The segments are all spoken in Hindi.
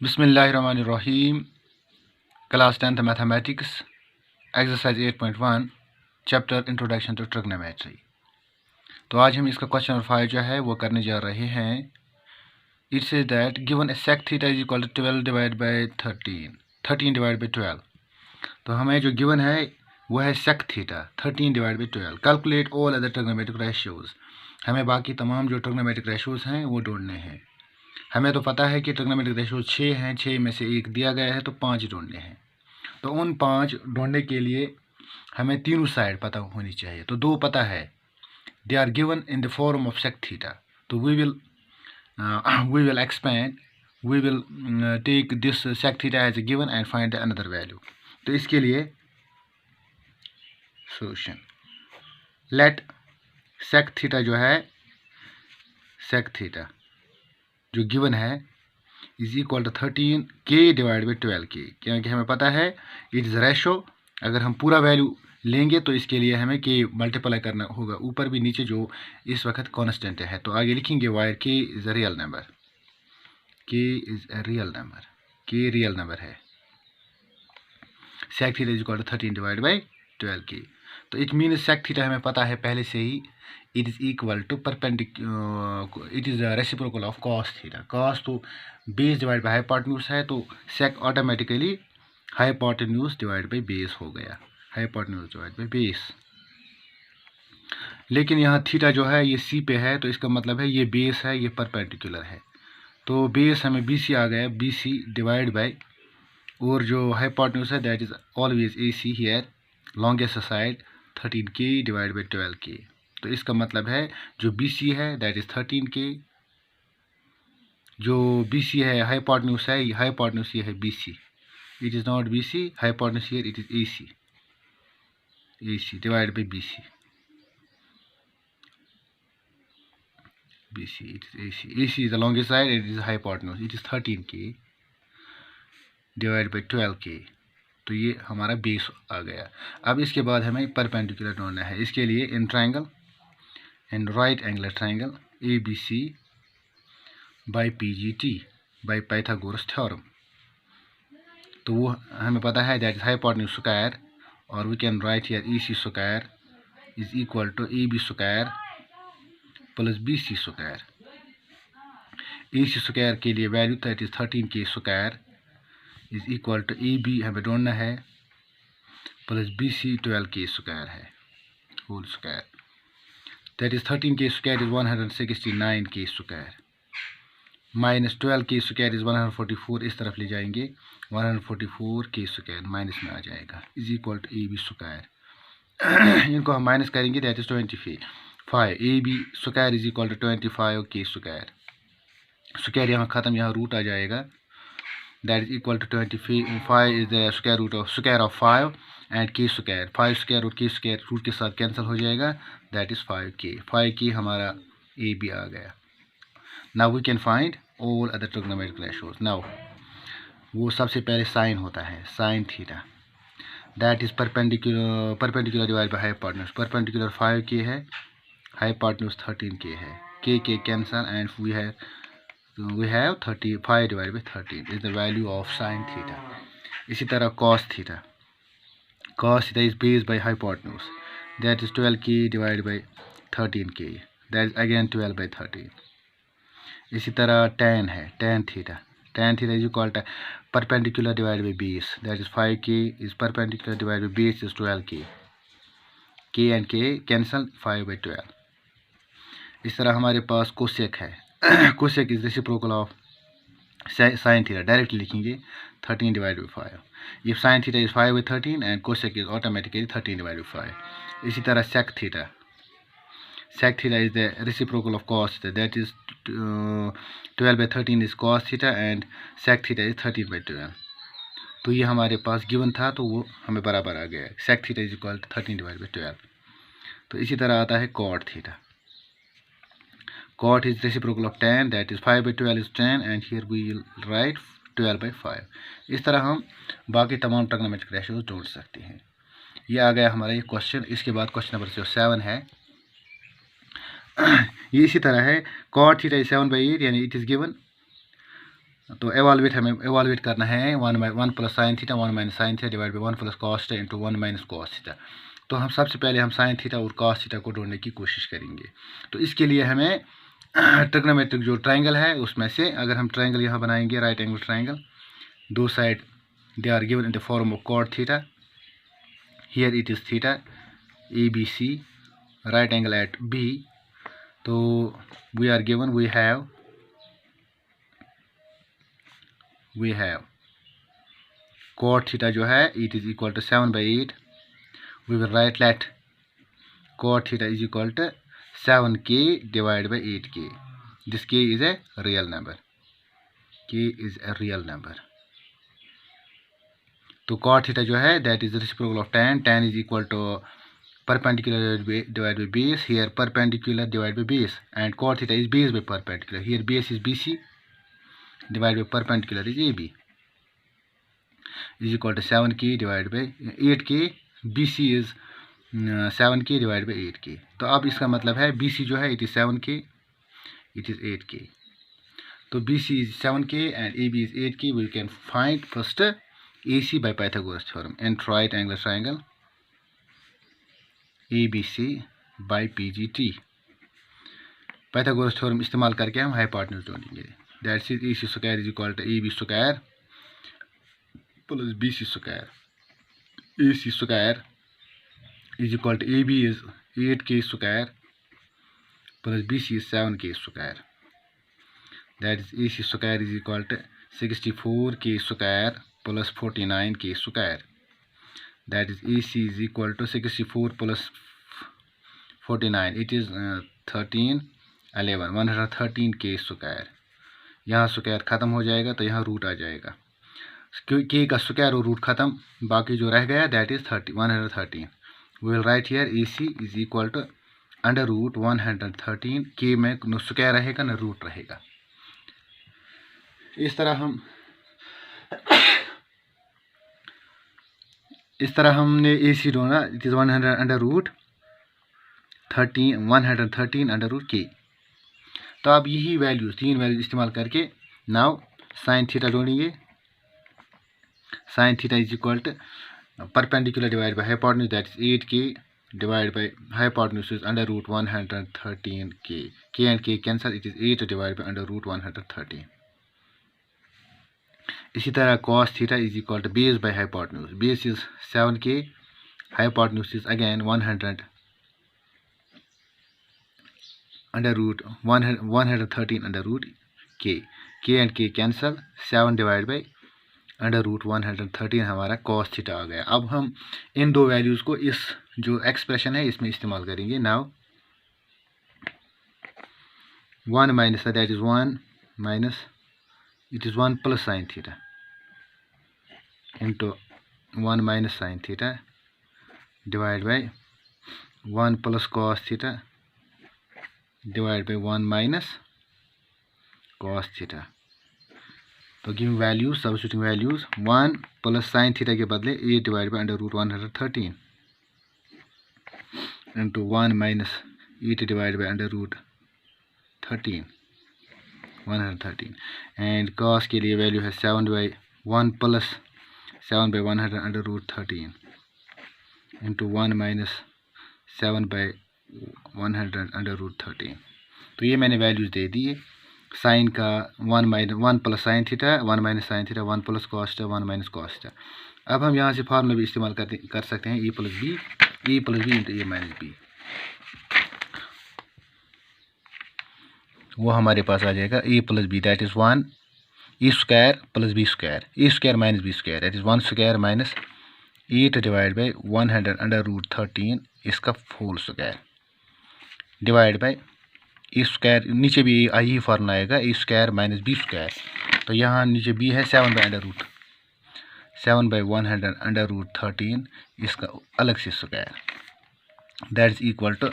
बिस्मिल्लाहिर्रहमानिर्रहीम। Class 10th mathematics exercise 8.1 chapter introduction to trigonometry. तो आज हम इसका क्वेश्चन नंबर 5 जो है वो करने जा रहे हैं। It says that given a sec theta is equal to 12 divide by 13 divide by 12। तो हमें जो गिवन है वो है sec theta 13 divide by 12। Calculate all other trigonometric ratios. हमें बाकी तमाम जो ट्रिग्नोमेट्रिक रेशियोज हैं वो ढूंढने हैं। हमें तो पता है कि ट्रिग्नोमेट्रिक रेशियो 6 हैं, 6 में से 1 दिया गया है तो 5 ढूंढने हैं। तो उन 5 ढूंढने के लिए हमें तीनों साइड पता होनी चाहिए। तो 2 पता है, they are given in the form of sec theta. तो we will expand, we will take this sec theta as a given and find another value. तो इसके लिए सोल्यूशन, लेट सेक थीटा जो है, सेक थीटा जो गिवन है इज इक्वल टू 13 के डिवाइड बाई 12 के, क्योंकि हमें पता है इट इज़ रेशो। अगर हम पूरा वैल्यू लेंगे तो इसके लिए हमें के मल्टीप्लाई करना होगा, ऊपर भी नीचे जो इस वक्त कांस्टेंट है। तो आगे लिखेंगे where k is a real number, k is a real number, k real number है। Sec theta is equal to 13 divide by 12 k. तो इट मीन सेक थीटा हमें पता है पहले से ही, it is equal to it is reciprocal of cos theta. Cos तो बेस डिवाइड बाई हाइपोटेन्यूज है, तो sec automatically hypotenuse divide by base हो गया, हाइपोटेन्यूज डिवाइड बाई बेस। लेकिन यहाँ थीटा जो है ये सी पे है, तो इसका मतलब है ये बेस है, ये परपेंडिकुलर है। तो बेस हमें बी सी आ गया, बी सी डिवाइड बाई, और जो हाइपोटेन्यूज है that is always a see here, longest side 13 के डिवाइड बाई 12 के। तो इसका मतलब है जो बी सी है दैट इज़ 13 के, जो बी सी है हाइपोटेन्यूज है, हाइपोटेन्यूज ये है B C, it is not B C, hypotenuse here it is A C divide by B C, B C it is A C is the longest side, it is hypotenuse, it is 13 के डिवाइड बाई 12 के। तो ये हमारा बेस आ गया। अब इसके बाद हमें परपेंडिकुलर ढूंढना है। इसके लिए in triangle, in right angle triangle A B C by P G T by Pythagoras theorem, तो वो हमें पता है दैट इज हाइपोटेन्यूज स्क्वायर, और we can write here E C square is equal to A B square plus B C square. A C square के लिए value that is 13 k square is equal to A B हमें ढूंढना है प्लस बी सी 12 के स्क्वायर है whole square, that is 13 k square is 169 के स्क्वायर माइनस 12 के स्क्वायर इज 144, इस तरफ ले जाएंगे 144 के स्क्वायर माइनस में आ जाएगा is equal to A B square. इनको हम माइनस करेंगे that is 25, A B square is equal to 25 k square, square यहाँ ख़त्म, यहाँ रूट आ जाएगा, that is equal to 25 is the square of 5 and k square, 5 square और के स्क्वायर रूट के साथ कैंसिल हो जाएगा, दैट इज 5 के हमारा ए बी आ गया। Now we can find all other trigonometric ratios. Now वो सबसे पहले साइन होता है, sine theta that is perpendicular divide by hypotenuse. Perpendicular 5 k है, हाइपोटेन्यूज 13 के है, k cancel and we have 35 divide by 13 is the value of sine theta. इसी तरह cos theta is based by hypotenuse, that is 12 k divide by 13 के, दैट इज अगेन 12 बाई 13। इसी तरह tan है, tan theta is equal to perpendicular divide by base, that is 5 k is perpendicular divide by base is 12 k and k cancel 5 by 12। इस तरह हमारे पास कोसेक है, cosec is reciprocal of sine theta, directly लिखेंगे 13 divide by 5, if sine theta is 5 by 13 and cosec is automatically 13 divide by 5। इसी तरह sec theta is the reciprocal of cos theta, that is 12 by 13 is cos theta and sec theta is 13 by 12। तो ये हमारे पास गिवन था, तो वो हमें बराबर आ गया, sec theta is equal to 13 divided by 12। तो इसी तरह आता है cot theta, cot is reciprocal of tan, that is 5 by 12 is 10 and here we will write 12 by 5। इस तरह हम बाकी तमाम ट्रिग्नोमेट्रिक रेशियोज ढूंढ सकते हैं। ये आ गया हमारा ये क्वेश्चन। इसके बाद क्वेश्चन नंबर 7 है, ये इसी तरह है, cot थीटा इज 7/8 यानी इट इज़ गिवन तो हमें एवालुएट करना है 1 plus sine theta 1 minus sine theta divide by 1 plus cos theta into 1 minus cos theta. तो हम सबसे पहले हम साइन थीटा और कॉस थीटा को ढूंढने की कोशिश करेंगे। तो इसके लिए हमें ट्रिग्नोमेट्रिक जो ट्रायंगल है उसमें से अगर हम ट्रायंगल यहाँ बनाएंगे, राइट एंगल ट्रायंगल, दो side they are given in the form of cot theta, here it is theta ABC, right angle at B। तो we are given we have cot theta जो है it is equal to 7/8. We will write let cot theta is equal to 7k divided by 8k. This k is a real number. K is a real number. तो cot theta जो है that is the reciprocal of tan. Tan is equal to perpendicular divided by base. Here perpendicular divided by base, and cot theta is base by perpendicular. Here base is BC divided by perpendicular is AB. Is equal to 7k divided by 8k. BC is 7k divided by 8k. तो अब इसका मतलब है BC जो है it is 7k, it is 8k. तो BC is 7k and AB is 8k. We can find first AC by Pythagoras theorem and right angle triangle ABC by PGT. Pythagoras theorem इस्तेमाल करके हम हाइपोटेन्यूज ढूंढेंगे। That is AC square is equal to AB square plus BC square. AC square is equal to AB is 8k square plus BC is 7k square. That is AC square is equal to 64k square plus 49k square. That is AC is equal to 64 plus 49. It is 113k square. यहाँ स्क्वायर ख़त्म हो जाएगा तो यहाँ रूट आ जाएगा। के का स्क्वायर और रूट ख़त्म, बाकी जो रह गया that is 113. We will write here AC is equal to under root 113. K में न स्क्वायर रहेगा न रूट रहेगा। इस तरह हमने AC ढूंढा। It is 100 under root 113 under root k. तो अब यही वैल्यूज, तीन वैल्यूज इस्तेमाल करके नाउ साइन थीटा ढूंढेंगे। Sine theta is equal to perpendicular divide by hypotenuse that is 8k divide by hypotenuse is under root 113k. K and k cancel, it is 8 divide by under root 113. इसी तरह cos theta is equal to base by hypotenuse. Base is 7k, hypotenuse is again 100 under root 113 under root k. K and k cancel, 7 divide by under root 113 हमारा cos थीटा आ गया। अब हम इन दो वैल्यूज़ को इस जो एक्सप्रेशन है इसमें इस्तेमाल करेंगे। Now 1 minus that is 1 minus it is 1 plus sine theta into 1 minus sine theta divide by 1 plus cos theta divided by 1 minus cos theta. तो give values, substituting values, 1 plus sine theta के बदले 8 divide by under root 113 into 1 minus 8 divide by under root 113 and cos के लिए वैल्यू है 7 by 1 plus 7 by 100 under root 13 into 1 minus 7 by 100 under root 13. तो ये मैंने वैल्यूज दे दी है। साइन का 1 plus sine theta, 1 minus sine theta, 1 plus cos theta, 1 minus cos theta. अब हम यहाँ से फार्मूला भी इस्तेमाल कर सकते हैं, A plus B into A minus B. वो हमारे पास आ जाएगा A plus B that is 1 A square plus B square, A square minus B square that is 1 square minus 8 divide by 100 under root 13 इसका whole square divide by A square, नीचे भी यही फार्मूला आएगा A square minus B square. तो यहाँ नीचे बी है 7 बाई 100 अंडर रूट 13 इसका अलग से square that is equal to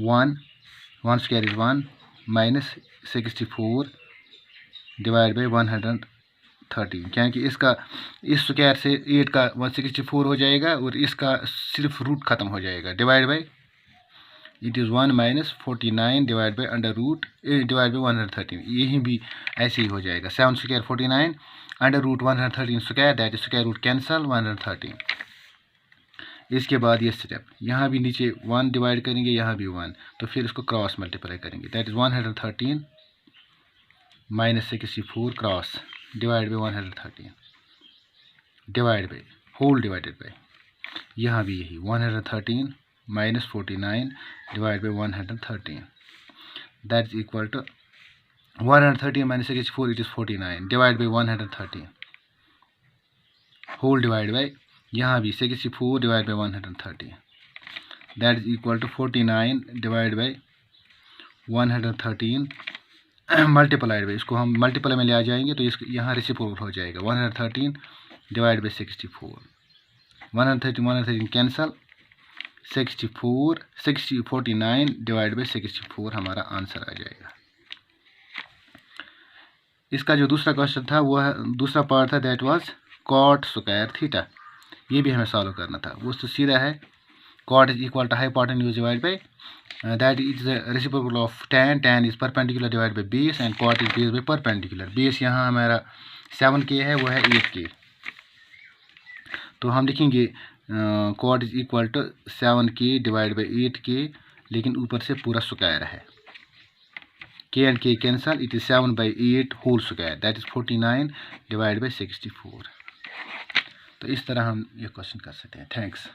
1 square is 1 minus 64 divide by 113, क्योंकि इसका इस स्क्वायर से 8 का 164 हो जाएगा और इसका सिर्फ रूट ख़त्म हो जाएगा divide by it is 1 minus 49 divide by under root divide by 113। यही भी ऐसे ही हो जाएगा। 7 square 49 under root 113 square, that is square root cancel 113। इसके बाद ये स्टेप, यहाँ भी नीचे 1 डिवाइड करेंगे, यहाँ भी 1, तो फिर इसको क्रॉस मल्टीप्लाई करेंगे, that is 113 minus 64 cross divide by 113 divide by whole divided by, यहाँ भी यही 113 minus 49 divide by 113, that is equal to 113 minus 64, it is 49 divide by 113 whole divide by, यहाँ भी 64 divide by 113, that is equal to 49 divide by 113 multiplied by, इसको हम मल्टीप्लाई में ले आ जाएंगे तो इसको यहाँ रेसिप्रोकल हो जाएगा, 113 divide by 64, 113 cancel, 49 divide by 64 हमारा आंसर आ जाएगा। इसका जो दूसरा क्वेश्चन था वो दूसरा पार्ट था, that was cot square theta. ये भी हमें सॉल्व करना था। वो तो सीधा है, cot is equal to hypotenuse divide by that is reciprocal of tan, tan is perpendicular divide by base and cot is base by perpendicular. Base यहाँ हमारा 7k है, वो है 8k, तो हम लिखेंगे cot is equal to 7k divide by 8k, लेकिन ऊपर से पूरा स्क्वायर है, k and k cancel, it is 7/8 whole square, that is 49 divide by 64। तो इस तरह हम ये क्वेश्चन कर सकते हैं। थैंक्स।